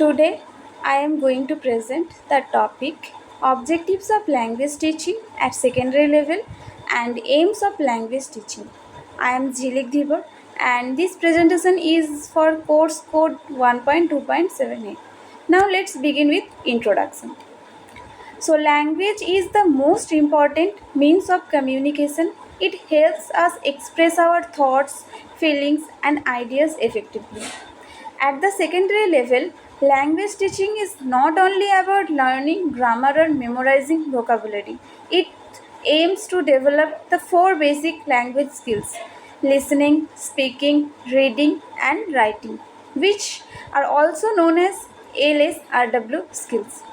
Today, I am going to present the topic Objectives of Language Teaching at Secondary Level and Aims of Language Teaching. I am Jilik Dhibar and this presentation is for course code 1.2.78. Now, let's begin with introduction. So, language is the most important means of communication. It helps us express our thoughts, feelings, and ideas effectively. At the secondary level, language teaching is not only about learning grammar or memorizing vocabulary. It aims to develop the four basic language skills: listening, speaking, reading, and writing, which are also known as LSRW skills.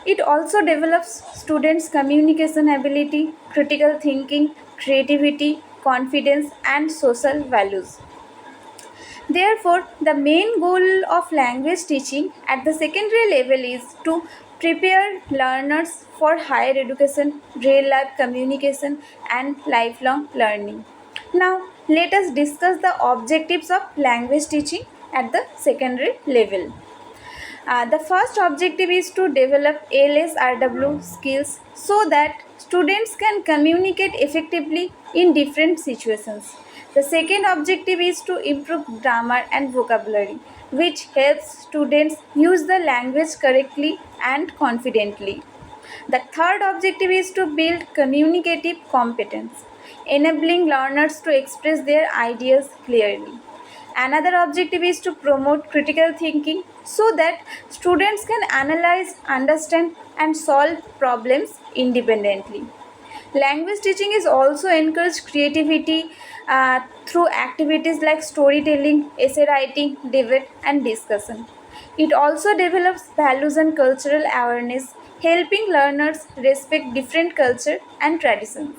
It also develops students' communication ability, critical thinking, creativity, confidence, and social values. Therefore, the main goal of language teaching at the secondary level is to prepare learners for higher education, real life communication, and lifelong learning. Now, let us discuss the objectives of language teaching at the secondary level. The first objective is to develop LSRW skills so that students can communicate effectively in different situations. The second objective is to improve grammar and vocabulary, which helps students use the language correctly and confidently. The third objective is to build communicative competence, enabling learners to express their ideas clearly. Another objective is to promote critical thinking so that students can analyze, understand, and solve problems independently. Language teaching is also encourage creativity through activities like storytelling, essay writing, debate, and discussion. It also develops values and cultural awareness, helping learners respect different culture and traditions.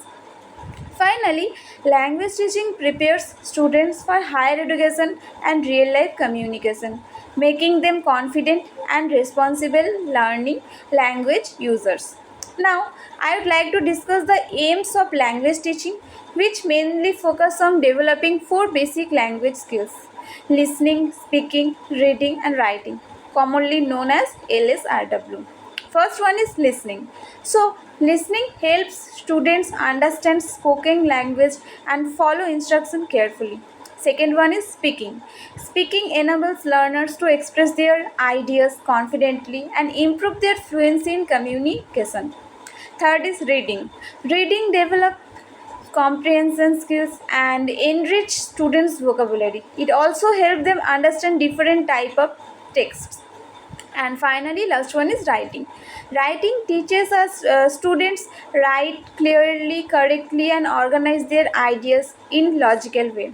Finally, language teaching prepares students for higher education and real life communication, making them confident and responsible learning language users. Now, I would like to discuss the aims of language teaching, which mainly focus on developing four basic language skills: listening, speaking, reading, and writing, commonly known as LSRW. First one is listening. So, listening helps students understand spoken language and follow instruction carefully. Second one is speaking. Speaking enables learners to express their ideas confidently and improve their fluency in communication. Third is reading. Reading develops comprehension skills and enrich students' vocabulary. It also helps them understand different type of texts. And finally, last one is writing. Writing teaches us students write clearly, correctly, and organize their ideas in logical way.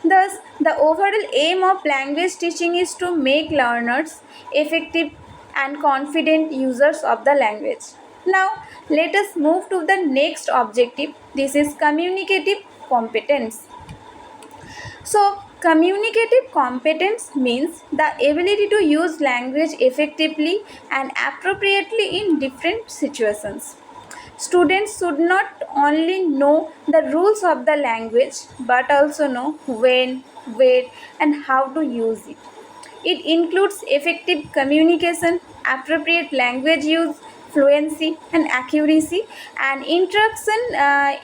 Thus, the overall aim of language teaching is to make learners effective and confident users of the language. Now, let us move to the next objective. This is communicative competence. So, communicative competence means the ability to use language effectively and appropriately in different situations. Students should not only know the rules of the language but also know when, where, and how to use it. It includes effective communication, appropriate language use, fluency and accuracy, and interaction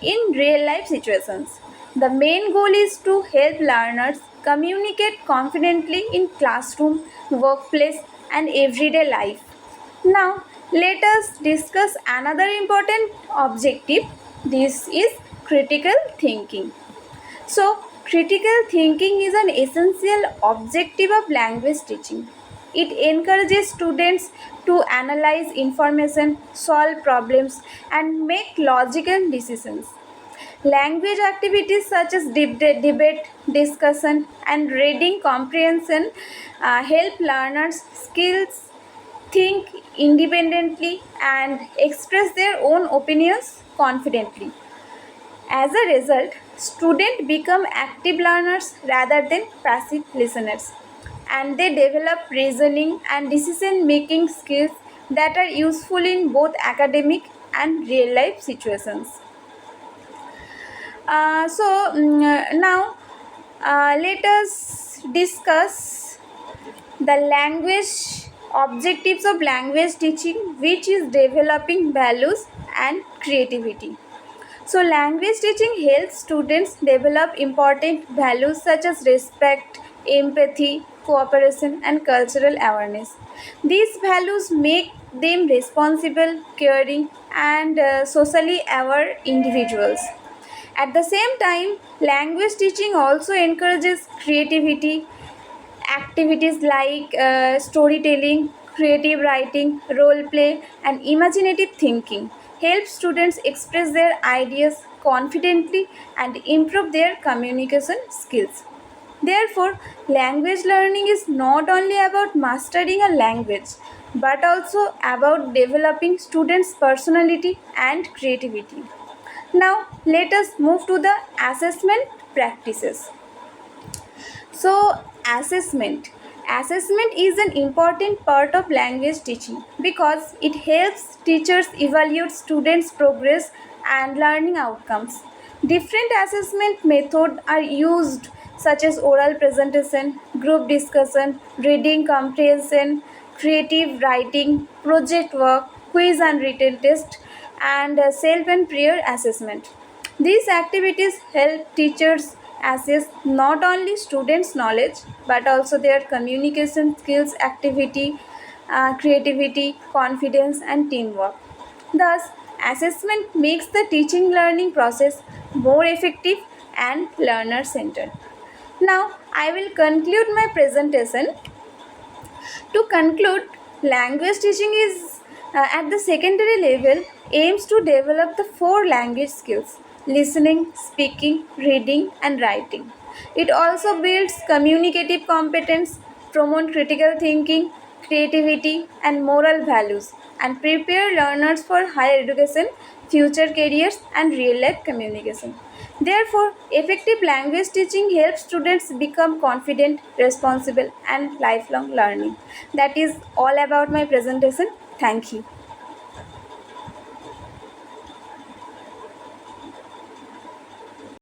in real life situations. The main goal is to help learners communicate confidently in classroom, workplace, and everyday life. Now, let us discuss another important objective. This is critical thinking. So, critical thinking is an essential objective of language teaching. It encourages students to analyze information, solve problems, and make logical decisions. Language activities such as debate, discussion, and reading comprehension help learners skills think independently and express their own opinions confidently. As a result, students become active learners rather than passive listeners, and they develop reasoning and decision making skills that are useful in both academic and real life situations. Now let us discuss the language. Objectives of language teaching, which is developing values and creativity. So, language teaching helps students develop important values such as respect, empathy, cooperation, and cultural awareness. These values make them responsible, caring, and socially aware individuals. At the same time, language teaching also encourages creativity. Activities like storytelling, creative writing, role play, and imaginative thinking help students express their ideas confidently and improve their communication skills. Therefore, language learning is not only about mastering a language but also about developing students' personality and creativity. Now, let us move to the assessment practices. So, assessment. Assessment is an important part of language teaching because it helps teachers evaluate students' progress and learning outcomes. Different assessment methods are used, such as oral presentation, group discussion, reading comprehension, creative writing, project work, quiz and written test, and self and peer assessment. These activities help teachers assess not only students' knowledge but also their communication skills, creativity, confidence, and teamwork. Thus, assessment makes the teaching learning process more effective and learner centered. Now, I will conclude my presentation. To conclude, language teaching is at the secondary level aims to develop the four language skills: listening, speaking, reading, and writing. It also builds communicative competence, promote critical thinking, creativity, and moral values, and prepare learners for higher education, future careers, and real life communication. Therefore, effective language teaching helps students become confident, responsible, and lifelong learning. That is all about my presentation. Thank you.